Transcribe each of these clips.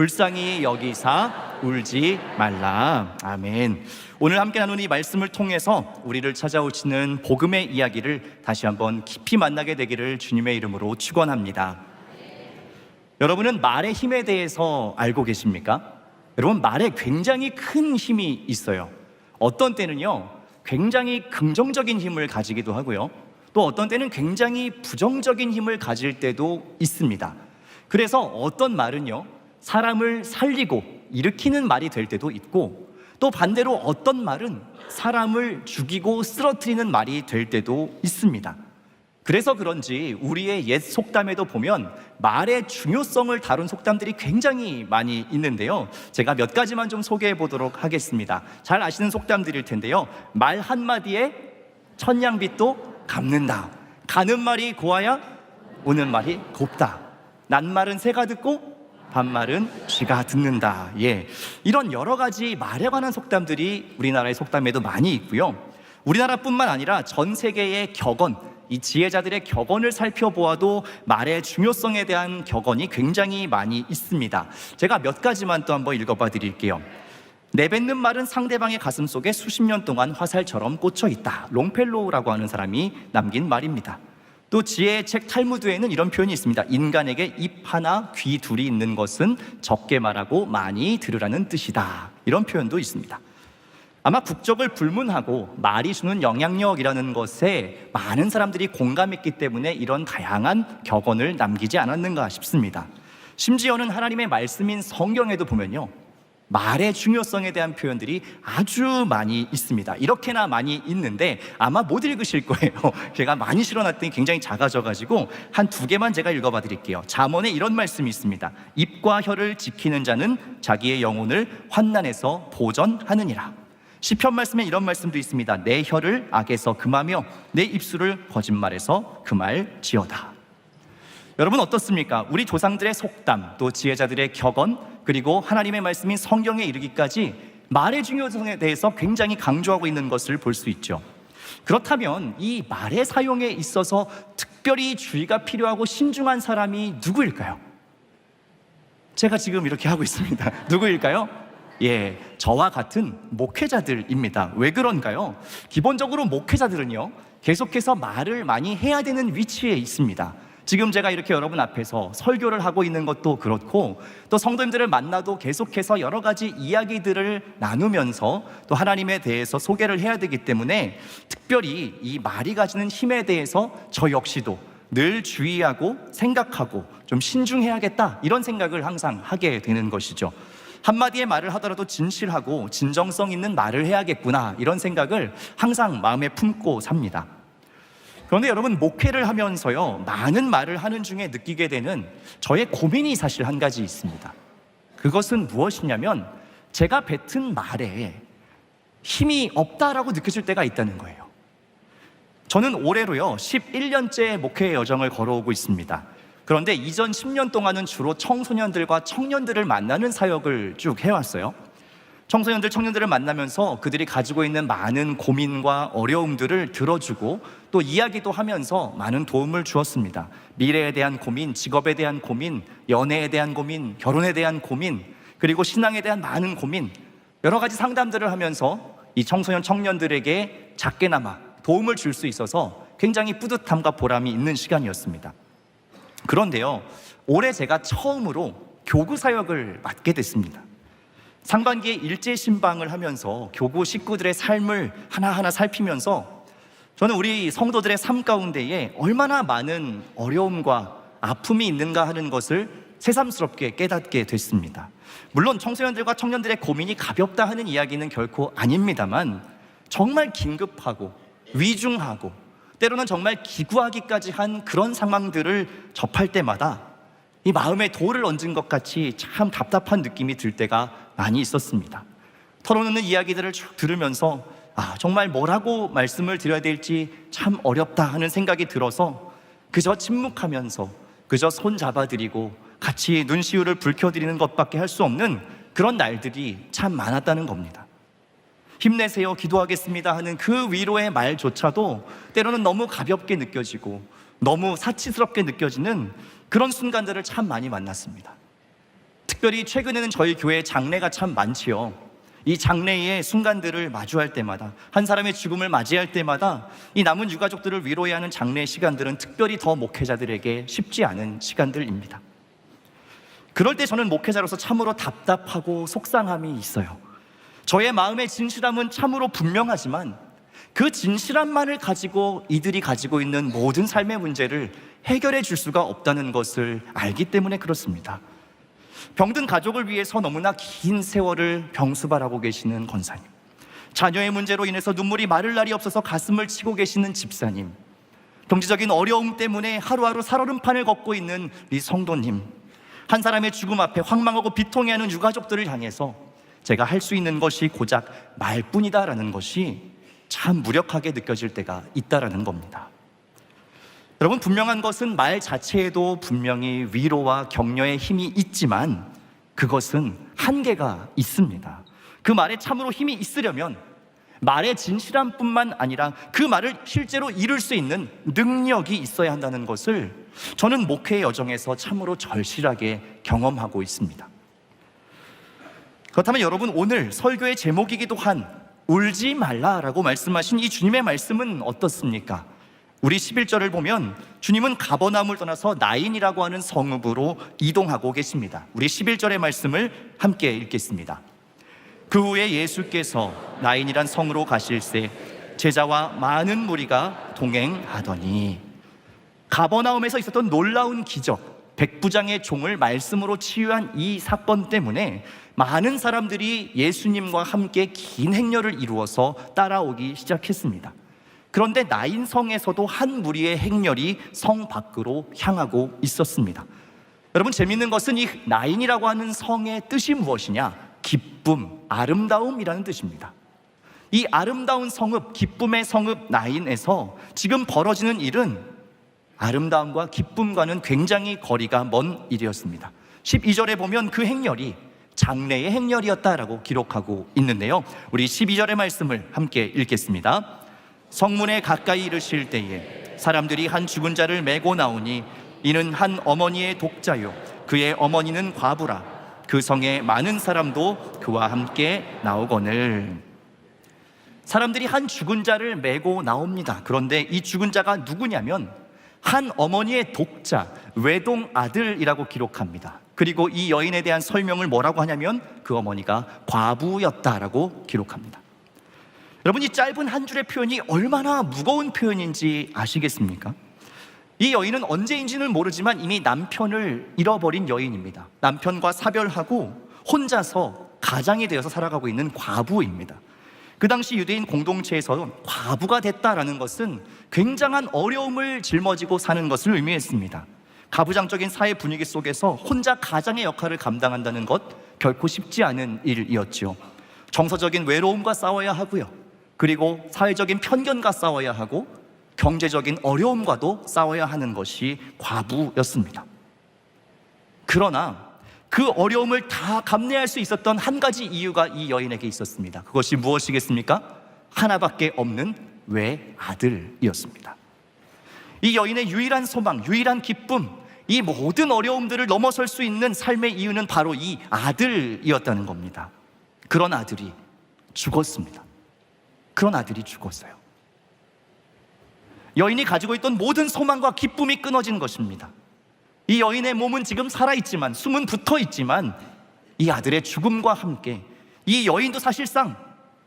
불쌍히 여기사 울지 말라. 아멘. 오늘 함께 나눈 이 말씀을 통해서 우리를 찾아오시는 복음의 이야기를 다시 한번 깊이 만나게 되기를 주님의 이름으로 축원합니다. 여러분은 말의 힘에 대해서 알고 계십니까? 여러분, 말에 굉장히 큰 힘이 있어요. 어떤 때는요, 굉장히 긍정적인 힘을 가지기도 하고요, 또 어떤 때는 굉장히 부정적인 힘을 가질 때도 있습니다. 그래서 어떤 말은요, 사람을 살리고 일으키는 말이 될 때도 있고, 또 반대로 어떤 말은 사람을 죽이고 쓰러뜨리는 말이 될 때도 있습니다. 그래서 그런지 우리의 옛 속담에도 보면 말의 중요성을 다룬 속담들이 굉장히 많이 있는데요, 제가 몇 가지만 좀 소개해 보도록 하겠습니다. 잘 아시는 속담들일 텐데요, 말 한마디에 천냥빚도 갚는다, 가는 말이 고와야 오는 말이 곱다, 낱말은 새가 듣고 반말은 쥐가 듣는다. 이런 여러 가지 말에 관한 속담들이 우리나라의 속담에도 많이 있고요, 우리나라뿐만 아니라 전 세계의 격언, 이 지혜자들의 격언을 살펴보아도 말의 중요성에 대한 격언이 굉장히 많이 있습니다. 제가 몇 가지만 또 한번 읽어봐 드릴게요. 내뱉는 말은 상대방의 가슴 속에 수십 년 동안 화살처럼 꽂혀 있다. 롱펠로우라고 하는 사람이 남긴 말입니다. 또 지혜의 책 탈무드에는 이런 표현이 있습니다. 인간에게 입 하나 귀 둘이 있는 것은 적게 말하고 많이 들으라는 뜻이다. 이런 표현도 있습니다. 아마 국적을 불문하고 말이 주는 영향력이라는 것에 많은 사람들이 공감했기 때문에 이런 다양한 격언을 남기지 않았는가 싶습니다. 심지어는 하나님의 말씀인 성경에도 보면요, 말의 중요성에 대한 표현들이 아주 많이 있습니다. 이렇게나 많이 있는데 아마 못 읽으실 거예요. 제가 많이 실어놨더니 굉장히 작아져가지고 한 두 개만 제가 읽어봐 드릴게요. 잠언에 이런 말씀이 있습니다. 입과 혀를 지키는 자는 자기의 영혼을 환난에서 보전하느니라. 시편 말씀에 이런 말씀도 있습니다. 내 혀를 악에서 금하며 내 입술을 거짓말에서 금할지어다. 여러분 어떻습니까? 우리 조상들의 속담, 또 지혜자들의 격언, 그리고 하나님의 말씀인 성경에 이르기까지 말의 중요성에 대해서 굉장히 강조하고 있는 것을 볼 수 있죠. 그렇다면 이 말의 사용에 있어서 특별히 주의가 필요하고 신중한 사람이 누구일까요? 제가 지금 이렇게 하고 있습니다. 누구일까요? 저와 같은 목회자들입니다. 왜 그런가요? 기본적으로 목회자들은요, 계속해서 말을 많이 해야 되는 위치에 있습니다. 지금 제가 이렇게 여러분 앞에서 설교를 하고 있는 것도 그렇고, 또 성도님들을 만나도 계속해서 여러 가지 이야기들을 나누면서 또 하나님에 대해서 소개를 해야 되기 때문에 특별히 이 말이 가지는 힘에 대해서 저 역시도 늘 주의하고 생각하고 좀 신중해야겠다, 이런 생각을 항상 하게 되는 것이죠. 한마디의 말을 하더라도 진실하고 진정성 있는 말을 해야겠구나, 이런 생각을 항상 마음에 품고 삽니다. 그런데 여러분, 목회를 하면서요, 많은 말을 하는 중에 느끼게 되는 저의 고민이 사실 한 가지 있습니다. 그것은 무엇이냐면, 제가 뱉은 말에 힘이 없다라고 느껴질 때가 있다는 거예요. 저는 올해로요 11년째 목회의 여정을 걸어오고 있습니다. 그런데 이전 10년 동안은 주로 청소년들과 청년들을 만나는 사역을 쭉 해왔어요. 청소년들, 청년들을 만나면서 그들이 가지고 있는 많은 고민과 어려움들을 들어주고 또 이야기도 하면서 많은 도움을 주었습니다. 미래에 대한 고민, 직업에 대한 고민, 연애에 대한 고민, 결혼에 대한 고민, 그리고 신앙에 대한 많은 고민, 여러 가지 상담들을 하면서 이 청소년, 청년들에게 작게나마 도움을 줄 수 있어서 굉장히 뿌듯함과 보람이 있는 시간이었습니다. 그런데요, 올해 제가 처음으로 교구 사역을 맡게 됐습니다. 상반기에 일제 신방을 하면서 교구 식구들의 삶을 하나하나 살피면서 저는 우리 성도들의 삶 가운데에 얼마나 많은 어려움과 아픔이 있는가 하는 것을 새삼스럽게 깨닫게 됐습니다. 물론 청소년들과 청년들의 고민이 가볍다 하는 이야기는 결코 아닙니다만, 정말 긴급하고 위중하고 때로는 정말 기구하기까지 한 그런 상황들을 접할 때마다 이 마음에 돌을 얹은 것 같이 참 답답한 느낌이 들 때가 많이 있었습니다. 털어놓는 이야기들을 쭉 들으면서 정말 뭐라고 말씀을 드려야 될지 참 어렵다 하는 생각이 들어서 그저 침묵하면서 그저 손 잡아드리고 같이 눈시울을 붉혀드리는 것밖에 할 수 없는 그런 날들이 참 많았다는 겁니다. 힘내세요, 기도하겠습니다 하는 그 위로의 말조차도 때로는 너무 가볍게 느껴지고 너무 사치스럽게 느껴지는 그런 순간들을 참 많이 만났습니다. 특별히 최근에는 저희 교회 장례가 참 많지요. 이 장례의 순간들을 마주할 때마다, 한 사람의 죽음을 맞이할 때마다 이 남은 유가족들을 위로해야 하는 장례 시간들은 특별히 더 목회자들에게 쉽지 않은 시간들입니다. 그럴 때 저는 목회자로서 참으로 답답하고 속상함이 있어요. 저의 마음의 진실함은 참으로 분명하지만 그 진실함만을 가지고 이들이 가지고 있는 모든 삶의 문제를 해결해 줄 수가 없다는 것을 알기 때문에 그렇습니다. 병든 가족을 위해서 너무나 긴 세월을 병수발하고 계시는 권사님, 자녀의 문제로 인해서 눈물이 마를 날이 없어서 가슴을 치고 계시는 집사님, 경제적인 어려움 때문에 하루하루 살얼음판을 걷고 있는 이 성도님, 한 사람의 죽음 앞에 황망하고 비통해하는 유가족들을 향해서 제가 할 수 있는 것이 고작 말뿐이다라는 것이 참 무력하게 느껴질 때가 있다라는 겁니다. 여러분, 분명한 것은 말 자체에도 분명히 위로와 격려의 힘이 있지만 그것은 한계가 있습니다. 그 말에 참으로 힘이 있으려면 말의 진실함뿐만 아니라 그 말을 실제로 이룰 수 있는 능력이 있어야 한다는 것을 저는 목회의 여정에서 참으로 절실하게 경험하고 있습니다. 그렇다면 여러분, 오늘 설교의 제목이기도 한 울지 말라라고 말씀하신 이 주님의 말씀은 어떻습니까? 우리 11절을 보면 주님은 가버나움을 떠나서 나인이라고 하는 성읍으로 이동하고 계십니다. 우리 11절의 말씀을 함께 읽겠습니다. 그 후에 예수께서 나인이란 성으로 가실새 제자와 많은 무리가 동행하더니, 가버나움에서 있었던 놀라운 기적, 백부장의 종을 말씀으로 치유한 이 사건 때문에 많은 사람들이 예수님과 함께 긴 행렬을 이루어서 따라오기 시작했습니다. 그런데 나인성에서도 한 무리의 행렬이 성 밖으로 향하고 있었습니다. 여러분, 재밌는 것은 이 나인이라고 하는 성의 뜻이 무엇이냐? 기쁨, 아름다움이라는 뜻입니다. 이 아름다운 성읍, 기쁨의 성읍 나인에서 지금 벌어지는 일은 아름다움과 기쁨과는 굉장히 거리가 먼 일이었습니다. 12절에 보면 그 행렬이 장례의 행렬이었다라고 기록하고 있는데요, 우리 12절의 말씀을 함께 읽겠습니다. 성문에 가까이 이르실 때에 사람들이 한 죽은 자를 메고 나오니 이는 한 어머니의 독자요 그의 어머니는 과부라. 그 성에 많은 사람도 그와 함께 나오거늘. 사람들이 한 죽은 자를 메고 나옵니다. 그런데 이 죽은 자가 누구냐면 한 어머니의 독자, 외동 아들이라고 기록합니다. 그리고 이 여인에 대한 설명을 뭐라고 하냐면 그 어머니가 과부였다라고 기록합니다. 여러분, 이 짧은 한 줄의 표현이 얼마나 무거운 표현인지 아시겠습니까? 이 여인은 언제인지는 모르지만 이미 남편을 잃어버린 여인입니다. 남편과 사별하고 혼자서 가장이 되어서 살아가고 있는 과부입니다. 그 당시 유대인 공동체에서 과부가 됐다라는 것은 굉장한 어려움을 짊어지고 사는 것을 의미했습니다. 가부장적인 사회 분위기 속에서 혼자 가장의 역할을 감당한다는 것 결코 쉽지 않은 일이었죠. 정서적인 외로움과 싸워야 하고요, 그리고 사회적인 편견과 싸워야 하고 경제적인 어려움과도 싸워야 하는 것이 과부였습니다. 그러나 그 어려움을 다 감내할 수 있었던 한 가지 이유가 이 여인에게 있었습니다. 그것이 무엇이겠습니까? 하나밖에 없는 외아들이었습니다. 이 여인의 유일한 소망, 유일한 기쁨, 이 모든 어려움들을 넘어설 수 있는 삶의 이유는 바로 이 아들이었다는 겁니다. 그런 아들이 죽었습니다. 그런 아들이 죽었어요. 여인이 가지고 있던 모든 소망과 기쁨이 끊어진 것입니다. 이 여인의 몸은 지금 살아있지만, 숨은 붙어있지만 이 아들의 죽음과 함께 이 여인도 사실상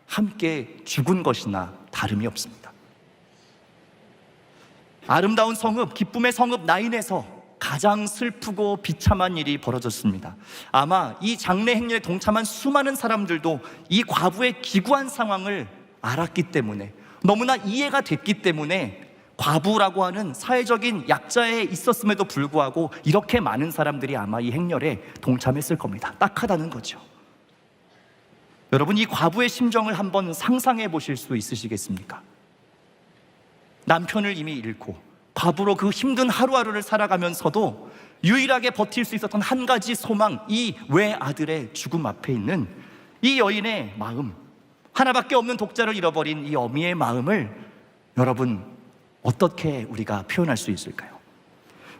함께 죽은 것이나 다름이 없습니다. 아름다운 성읍, 기쁨의 성읍 나인에서 가장 슬프고 비참한 일이 벌어졌습니다. 아마 이 장례 행렬에 동참한 수많은 사람들도 이 과부의 기구한 상황을 알았기 때문에, 너무나 이해가 됐기 때문에 과부라고 하는 사회적인 약자에 있었음에도 불구하고 이렇게 많은 사람들이 아마 이 행렬에 동참했을 겁니다. 딱하다는 거죠. 여러분, 이 과부의 심정을 한번 상상해 보실 수 있으시겠습니까? 남편을 이미 잃고 과부로 그 힘든 하루하루를 살아가면서도 유일하게 버틸 수 있었던 한 가지 소망, 이 외아들의 죽음 앞에 있는 이 여인의 마음, 하나밖에 없는 독자를 잃어버린 이 어미의 마음을 여러분 어떻게 우리가 표현할 수 있을까요?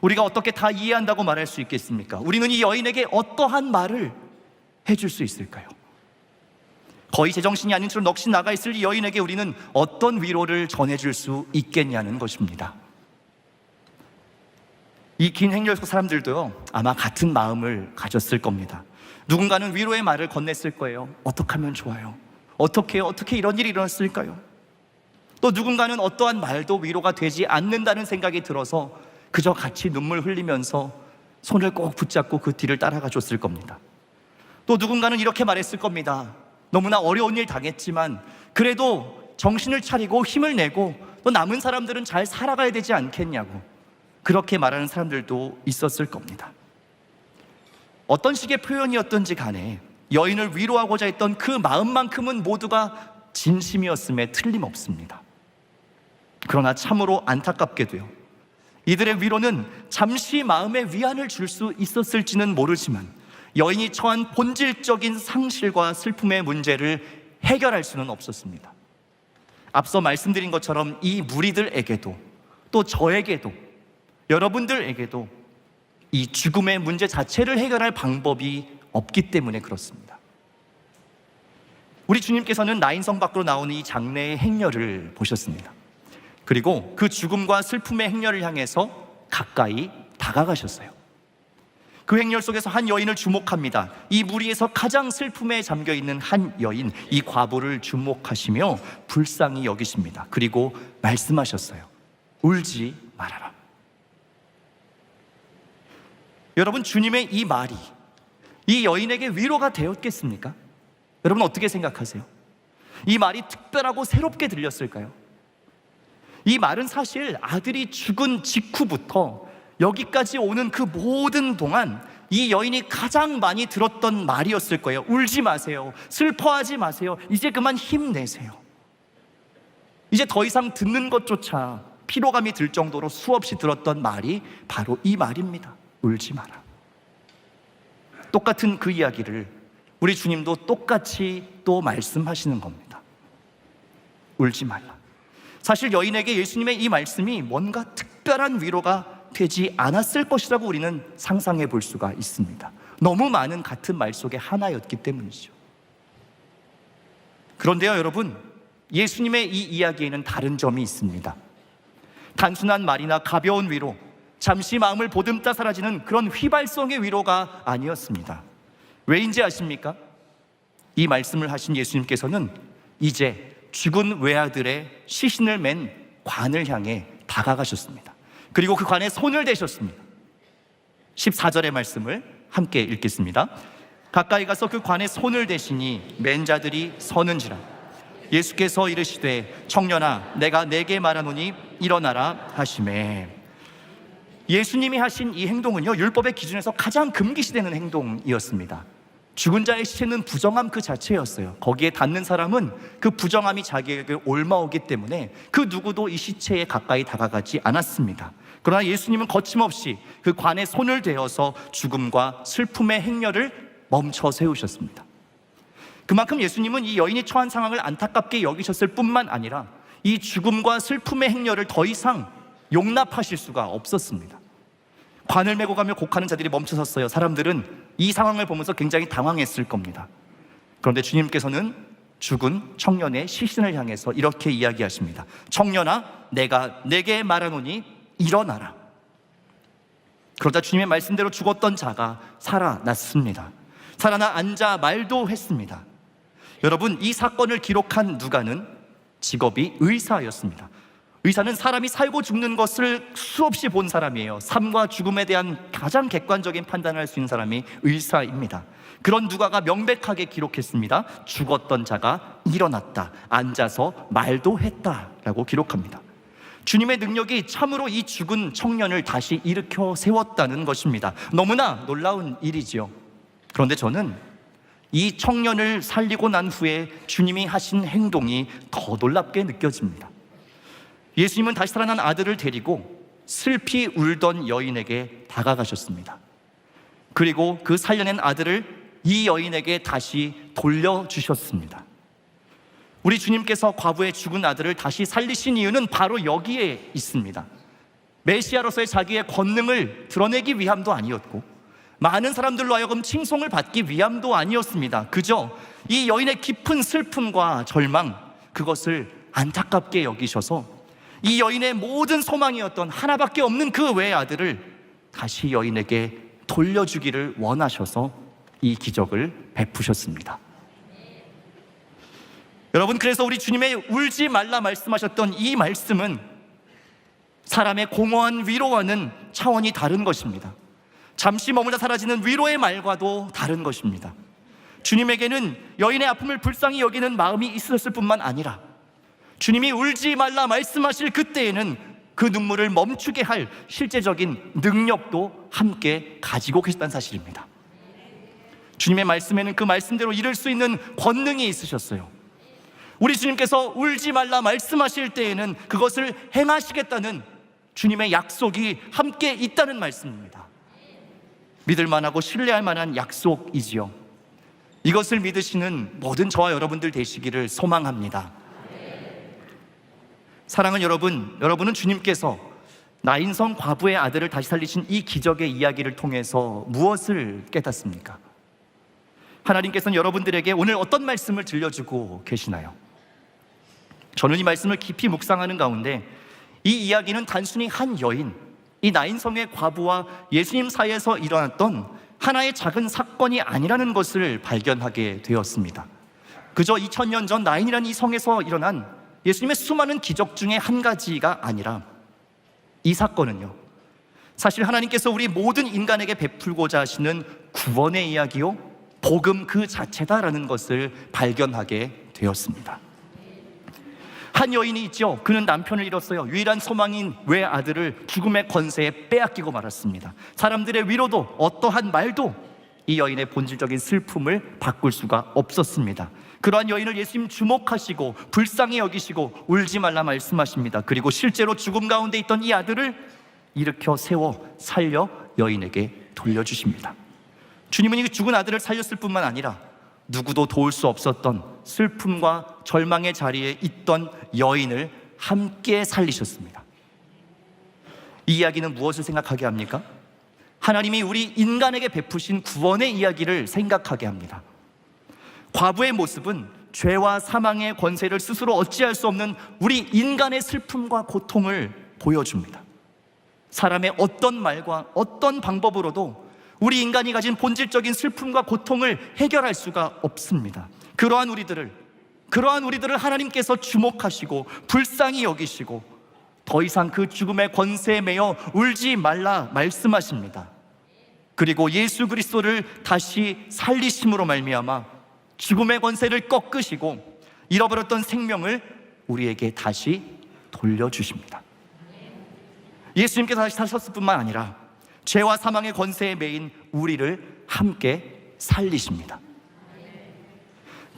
우리가 어떻게 다 이해한다고 말할 수 있겠습니까? 우리는 이 여인에게 어떠한 말을 해줄 수 있을까요? 거의 제정신이 아닌 채로 넋이 나가 있을 이 여인에게 우리는 어떤 위로를 전해줄 수 있겠냐는 것입니다. 이 긴 행렬 속 사람들도요, 아마 같은 마음을 가졌을 겁니다. 누군가는 위로의 말을 건넸을 거예요. 어떻게 하면 좋아요? 어떻게 이런 일이 일어났을까요? 또 누군가는 어떠한 말도 위로가 되지 않는다는 생각이 들어서 그저 같이 눈물 흘리면서 손을 꼭 붙잡고 그 뒤를 따라가 줬을 겁니다. 또 누군가는 이렇게 말했을 겁니다. 너무나 어려운 일 당했지만 그래도 정신을 차리고 힘을 내고 또 남은 사람들은 잘 살아가야 되지 않겠냐고 그렇게 말하는 사람들도 있었을 겁니다. 어떤 식의 표현이었던지 간에 여인을 위로하고자 했던 그 마음만큼은 모두가 진심이었음에 틀림없습니다. 그러나 참으로 안타깝게도요, 이들의 위로는 잠시 마음의 위안을 줄 수 있었을지는 모르지만 여인이 처한 본질적인 상실과 슬픔의 문제를 해결할 수는 없었습니다. 앞서 말씀드린 것처럼 이 무리들에게도 또 저에게도 여러분들에게도 이 죽음의 문제 자체를 해결할 방법이 없기 때문에 그렇습니다. 우리 주님께서는 나인성 밖으로 나오는 이 장례의 행렬을 보셨습니다. 그리고 그 죽음과 슬픔의 행렬을 향해서 가까이 다가가셨어요. 그 행렬 속에서 한 여인을 주목합니다. 이 무리에서 가장 슬픔에 잠겨있는 한 여인, 이 과부를 주목하시며 불쌍히 여기십니다. 그리고 말씀하셨어요. 울지 말아라. 여러분, 주님의 이 말이 이 여인에게 위로가 되었겠습니까? 여러분 어떻게 생각하세요? 이 말이 특별하고 새롭게 들렸을까요? 이 말은 사실 아들이 죽은 직후부터 여기까지 오는 그 모든 동안 이 여인이 가장 많이 들었던 말이었을 거예요. 울지 마세요. 슬퍼하지 마세요. 이제 그만 힘내세요. 이제 더 이상 듣는 것조차 피로감이 들 정도로 수없이 들었던 말이 바로 이 말입니다. 울지 마라. 똑같은 그 이야기를 우리 주님도 똑같이 또 말씀하시는 겁니다. 울지 말라. 사실 여인에게 예수님의 이 말씀이 뭔가 특별한 위로가 되지 않았을 것이라고 우리는 상상해 볼 수가 있습니다. 너무 많은 같은 말 속에 하나였기 때문이죠. 그런데요, 여러분, 예수님의 이 이야기에는 다른 점이 있습니다. 단순한 말이나 가벼운 위로, 잠시 마음을 보듬다 사라지는 그런 휘발성의 위로가 아니었습니다. 왜인지 아십니까? 이 말씀을 하신 예수님께서는 이제 죽은 외아들의 시신을 맨 관을 향해 다가가셨습니다. 그리고 그 관에 손을 대셨습니다. 14절의 말씀을 함께 읽겠습니다. 가까이 가서 그 관에 손을 대시니 맨 자들이 서는지라. 예수께서 이르시되 청년아 내가 네게 말하노니 일어나라 하시매. 예수님이 하신 이 행동은요, 율법의 기준에서 가장 금기시되는 행동이었습니다. 죽은 자의 시체는 부정함 그 자체였어요. 거기에 닿는 사람은 그 부정함이 자기에게 옮아오기 때문에 그 누구도 이 시체에 가까이 다가가지 않았습니다. 그러나 예수님은 거침없이 그 관에 손을 대어서 죽음과 슬픔의 행렬을 멈춰 세우셨습니다. 그만큼 예수님은 이 여인이 처한 상황을 안타깝게 여기셨을 뿐만 아니라 이 죽음과 슬픔의 행렬을 더 이상 용납하실 수가 없었습니다. 관을 메고 가며 곡하는 자들이 멈춰섰어요. 사람들은 이 상황을 보면서 굉장히 당황했을 겁니다. 그런데 주님께서는 죽은 청년의 시신을 향해서 이렇게 이야기하십니다. 청년아 내가 네게 말하노니 일어나라. 그러자 주님의 말씀대로 죽었던 자가 살아났습니다. 살아나 앉아 말도 했습니다. 여러분, 이 사건을 기록한 누가는 직업이 의사였습니다. 의사는 사람이 살고 죽는 것을 수없이 본 사람이에요. 삶과 죽음에 대한 가장 객관적인 판단을 할 수 있는 사람이 의사입니다. 그런 누가가 명백하게 기록했습니다. 죽었던 자가 일어났다, 앉아서 말도 했다라고 기록합니다. 주님의 능력이 참으로 이 죽은 청년을 다시 일으켜 세웠다는 것입니다. 너무나 놀라운 일이지요. 그런데 저는 이 청년을 살리고 난 후에 주님이 하신 행동이 더 놀랍게 느껴집니다. 예수님은 다시 살아난 아들을 데리고 슬피 울던 여인에게 다가가셨습니다. 그리고 그 살려낸 아들을 이 여인에게 다시 돌려주셨습니다. 우리 주님께서 과부의 죽은 아들을 다시 살리신 이유는 바로 여기에 있습니다. 메시아로서의 자기의 권능을 드러내기 위함도 아니었고, 많은 사람들로 하여금 칭송을 받기 위함도 아니었습니다. 그저 이 여인의 깊은 슬픔과 절망, 그것을 안타깝게 여기셔서 이 여인의 모든 소망이었던 하나밖에 없는 그 외의 아들을 다시 여인에게 돌려주기를 원하셔서 이 기적을 베푸셨습니다. 여러분, 그래서 우리 주님의 울지 말라 말씀하셨던 이 말씀은 사람의 공허한 위로와는 차원이 다른 것입니다. 잠시 머물다 사라지는 위로의 말과도 다른 것입니다. 주님에게는 여인의 아픔을 불쌍히 여기는 마음이 있었을 뿐만 아니라 주님이 울지 말라 말씀하실 그때에는 그 눈물을 멈추게 할 실제적인 능력도 함께 가지고 계셨다는 사실입니다. 주님의 말씀에는 그 말씀대로 이룰 수 있는 권능이 있으셨어요. 우리 주님께서 울지 말라 말씀하실 때에는 그것을 행하시겠다는 주님의 약속이 함께 있다는 말씀입니다. 믿을 만하고 신뢰할 만한 약속이지요. 이것을 믿으시는 모든 저와 여러분들 되시기를 소망합니다. 사랑하는 여러분, 여러분은 주님께서 나인성 과부의 아들을 다시 살리신 이 기적의 이야기를 통해서 무엇을 깨닫습니까? 하나님께서는 여러분들에게 오늘 어떤 말씀을 들려주고 계시나요? 저는 이 말씀을 깊이 묵상하는 가운데 이 이야기는 단순히 한 여인, 이 나인성의 과부와 예수님 사이에서 일어났던 하나의 작은 사건이 아니라는 것을 발견하게 되었습니다. 그저 2000년 전 나인이라는 이 성에서 일어난 예수님의 수많은 기적 중에 한 가지가 아니라 이 사건은요, 사실 하나님께서 우리 모든 인간에게 베풀고자 하시는 구원의 이야기요, 복음 그 자체다라는 것을 발견하게 되었습니다. 한 여인이 있죠. 그는 남편을 잃었어요. 유일한 소망인 외아들을 죽음의 권세에 빼앗기고 말았습니다. 사람들의 위로도 어떠한 말도 이 여인의 본질적인 슬픔을 바꿀 수가 없었습니다. 그러한 여인을 예수님 주목하시고 불쌍히 여기시고 울지 말라 말씀하십니다. 그리고 실제로 죽음 가운데 있던 이 아들을 일으켜 세워 살려 여인에게 돌려주십니다. 주님은 이 죽은 아들을 살렸을 뿐만 아니라 누구도 도울 수 없었던 슬픔과 절망의 자리에 있던 여인을 함께 살리셨습니다. 이 이야기는 무엇을 생각하게 합니까? 하나님이 우리 인간에게 베푸신 구원의 이야기를 생각하게 합니다. 과부의 모습은 죄와 사망의 권세를 스스로 어찌할 수 없는 우리 인간의 슬픔과 고통을 보여줍니다. 사람의 어떤 말과 어떤 방법으로도 우리 인간이 가진 본질적인 슬픔과 고통을 해결할 수가 없습니다. 그러한 우리들을 하나님께서 주목하시고 불쌍히 여기시고 더 이상 그 죽음의 권세에 매여 울지 말라 말씀하십니다. 그리고 예수 그리스도를 다시 살리심으로 말미암아 죽음의 권세를 꺾으시고 잃어버렸던 생명을 우리에게 다시 돌려주십니다. 예수님께서 다시 사셨을 뿐만 아니라 죄와 사망의 권세에 매인 우리를 함께 살리십니다.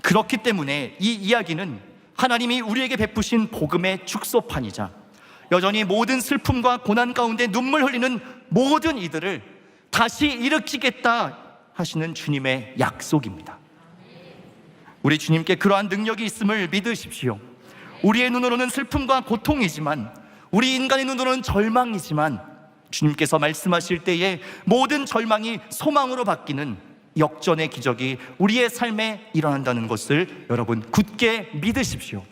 그렇기 때문에 이 이야기는 하나님이 우리에게 베푸신 복음의 축소판이자 여전히 모든 슬픔과 고난 가운데 눈물 흘리는 모든 이들을 다시 일으키겠다 하시는 주님의 약속입니다. 우리 주님께 그러한 능력이 있음을 믿으십시오. 우리의 눈으로는 슬픔과 고통이지만, 우리 인간의 눈으로는 절망이지만 주님께서 말씀하실 때에 모든 절망이 소망으로 바뀌는 역전의 기적이 우리의 삶에 일어난다는 것을 여러분 굳게 믿으십시오.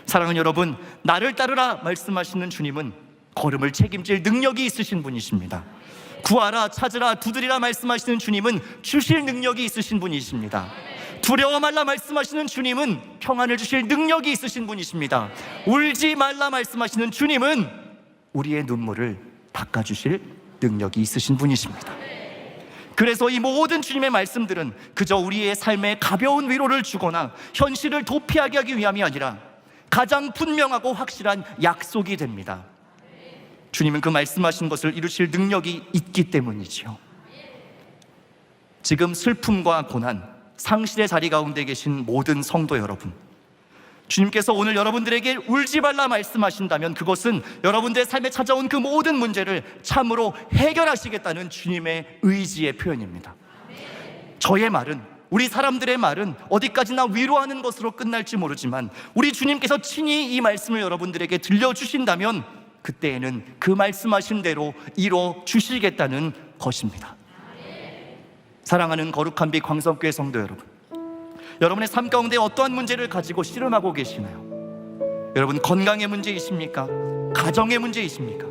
사랑하는 여러분, 나를 따르라 말씀하시는 주님은 걸음을 책임질 능력이 있으신 분이십니다. 구하라, 찾으라, 두드리라 말씀하시는 주님은 주실 능력이 있으신 분이십니다. 두려워 말라 말씀하시는 주님은 평안을 주실 능력이 있으신 분이십니다. 울지 말라 말씀하시는 주님은 우리의 눈물을 닦아주실 능력이 있으신 분이십니다. 그래서 이 모든 주님의 말씀들은 그저 우리의 삶에 가벼운 위로를 주거나 현실을 도피하게 하기 위함이 아니라 가장 분명하고 확실한 약속이 됩니다. 주님은 그 말씀하신 것을 이루실 능력이 있기 때문이지요. 지금 슬픔과 고난, 상실의 자리 가운데 계신 모든 성도 여러분, 주님께서 오늘 여러분들에게 울지 말라 말씀하신다면 그것은 여러분들의 삶에 찾아온 그 모든 문제를 참으로 해결하시겠다는 주님의 의지의 표현입니다. 저의 말은, 우리 사람들의 말은 어디까지나 위로하는 것으로 끝날지 모르지만 우리 주님께서 친히 이 말씀을 여러분들에게 들려주신다면 그때에는 그 말씀하신 대로 이뤄 주시겠다는 것입니다. 사랑하는 거룩한 빛 광성교회 성도 여러분, 여러분의 삶 가운데 어떠한 문제를 가지고 씨름하고 계시나요? 여러분, 건강의 문제이십니까? 가정의 문제이십니까?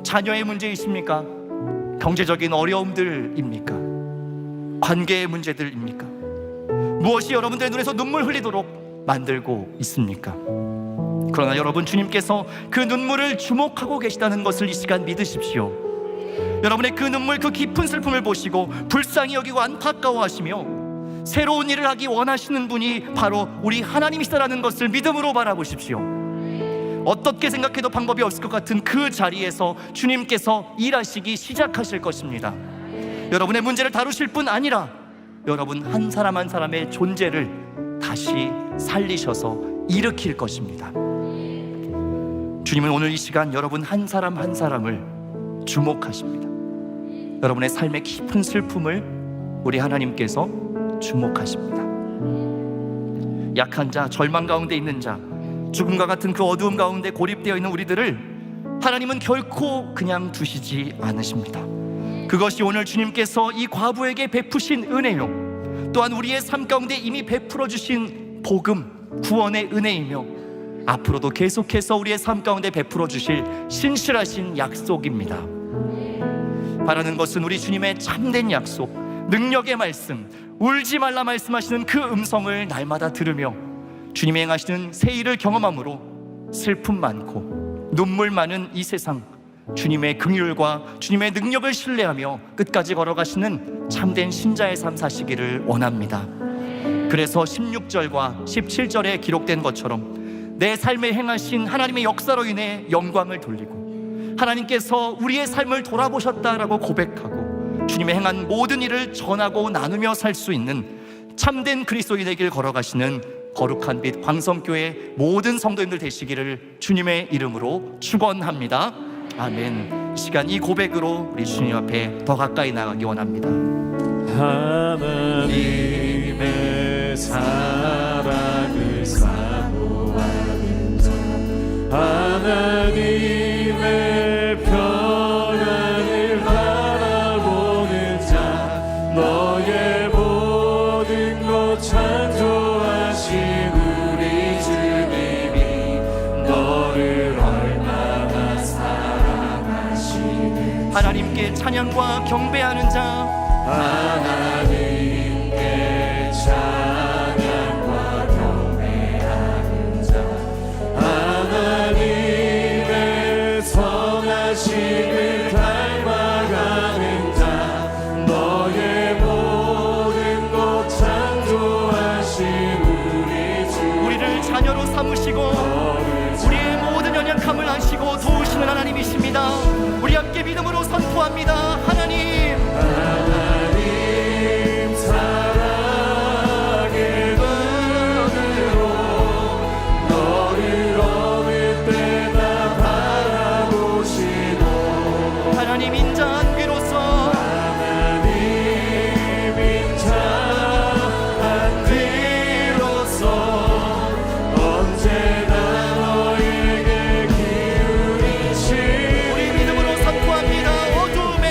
자녀의 문제이십니까? 경제적인 어려움들입니까? 관계의 문제들입니까? 무엇이 여러분들의 눈에서 눈물 흘리도록 만들고 있습니까? 그러나 여러분, 주님께서 그 눈물을 주목하고 계시다는 것을 이 시간 믿으십시오. 여러분의 그 눈물, 그 깊은 슬픔을 보시고 불쌍히 여기고 안타까워하시며 새로운 일을 하기 원하시는 분이 바로 우리 하나님이시다라는 것을 믿음으로 바라보십시오. 어떻게 생각해도 방법이 없을 것 같은 그 자리에서 주님께서 일하시기 시작하실 것입니다. 여러분의 문제를 다루실 뿐 아니라 여러분 한 사람 한 사람의 존재를 다시 살리셔서 일으킬 것입니다. 주님은 오늘 이 시간 여러분 한 사람 한 사람을 주목하십니다. 여러분의 삶의 깊은 슬픔을 우리 하나님께서 주목하십니다. 약한 자, 절망 가운데 있는 자, 죽음과 같은 그 어두움 가운데 고립되어 있는 우리들을 하나님은 결코 그냥 두시지 않으십니다. 그것이 오늘 주님께서 이 과부에게 베푸신 은혜요, 또한 우리의 삶 가운데 이미 베풀어 주신 복음, 구원의 은혜이며 앞으로도 계속해서 우리의 삶 가운데 베풀어 주실 신실하신 약속입니다. 바라는 것은 우리 주님의 참된 약속, 능력의 말씀, 울지 말라 말씀하시는 그 음성을 날마다 들으며 주님이 행하시는 새 일을 경험함으로 슬픔 많고 눈물 많은 이 세상 주님의 긍휼과 주님의 능력을 신뢰하며 끝까지 걸어가시는 참된 신자의 삶 사시기를 원합니다. 그래서 16절과 17절에 기록된 것처럼 내 삶에 행하신 하나님의 역사로 인해 영광을 돌리고 하나님께서 우리의 삶을 돌아보셨다라고 고백하고 주님의 행한 모든 일을 전하고 나누며 살 수 있는 참된 그리스도인의 길 걸어가시는 거룩한 빛 광성교회 모든 성도님들 되시기를 주님의 이름으로 축원합니다. 아멘. 시간 이 고백으로 우리 주님 앞에 더 가까이 나가기 원합니다. 하나님의 사랑을 사모하는 자, 하나님의 평안을 바라보는 자, 너의 모든 것 창조하신 우리 주님이 너를 얼마나 사랑하시는지 하나님께 찬양과 경배하는 자, 하나님께 찬양과 경배하는 자, 하나님의 선하심을 닮아가는 자, 너의 모든 것 창조하신 우리 주, 우리를 자녀로 삼으시고 우리의 모든 연약함을 아시고 도우시는 하나님이십니다. 우리 함께 믿음으로 선포합니다. 하나님, 하나님 사랑의 눈으로 너를 어느 때나 바라보시고 하나님 인자한 귀로서 하나님 인자한 귀로서 언제나 너에게 기울이시 우리 믿음으로 선포합니다. 어둠에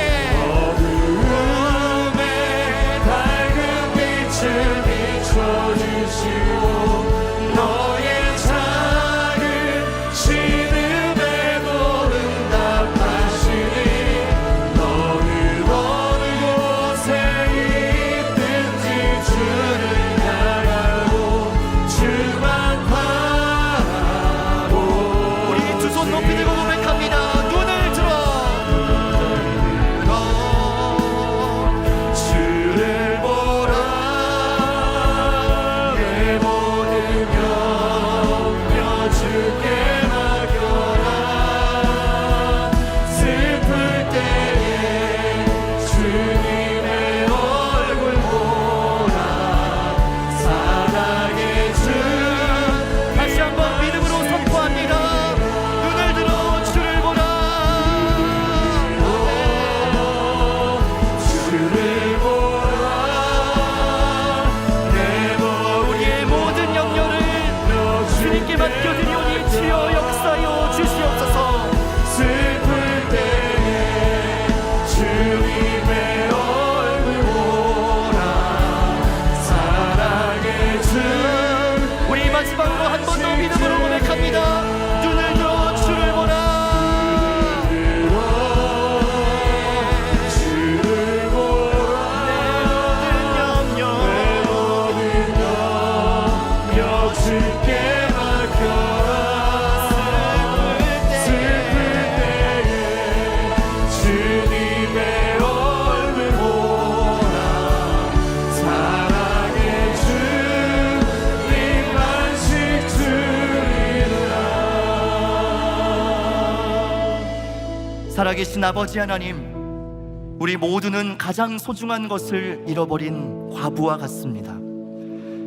살아계신 아버지 하나님, 우리 모두는 가장 소중한 것을 잃어버린 과부와 같습니다.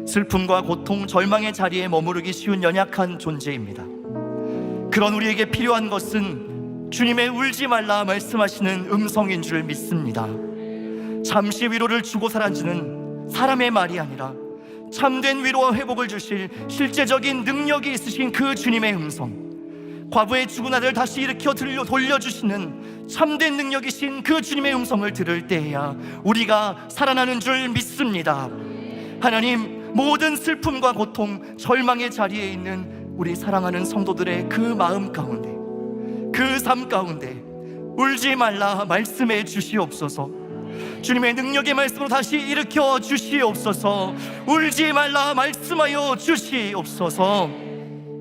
슬픔과 고통, 절망의 자리에 머무르기 쉬운 연약한 존재입니다. 그런 우리에게 필요한 것은 주님의 울지 말라 말씀하시는 음성인 줄 믿습니다. 잠시 위로를 주고 사라지는 사람의 말이 아니라 참된 위로와 회복을 주실 실제적인 능력이 있으신 그 주님의 음성, 과부의 죽은 아들 다시 일으켜 돌려주시는 참된 능력이신 그 주님의 음성을 들을 때에야 우리가 살아나는 줄 믿습니다. 하나님, 모든 슬픔과 고통, 절망의 자리에 있는 우리 사랑하는 성도들의 그 마음 가운데, 그 삶 가운데 울지 말라 말씀해 주시옵소서. 주님의 능력의 말씀으로 다시 일으켜 주시옵소서. 울지 말라 말씀하여 주시옵소서.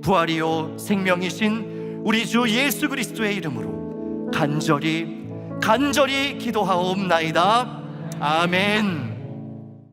부활이요 생명이신 우리 주 예수 그리스도의 이름으로 간절히 기도하옵나이다. 아멘.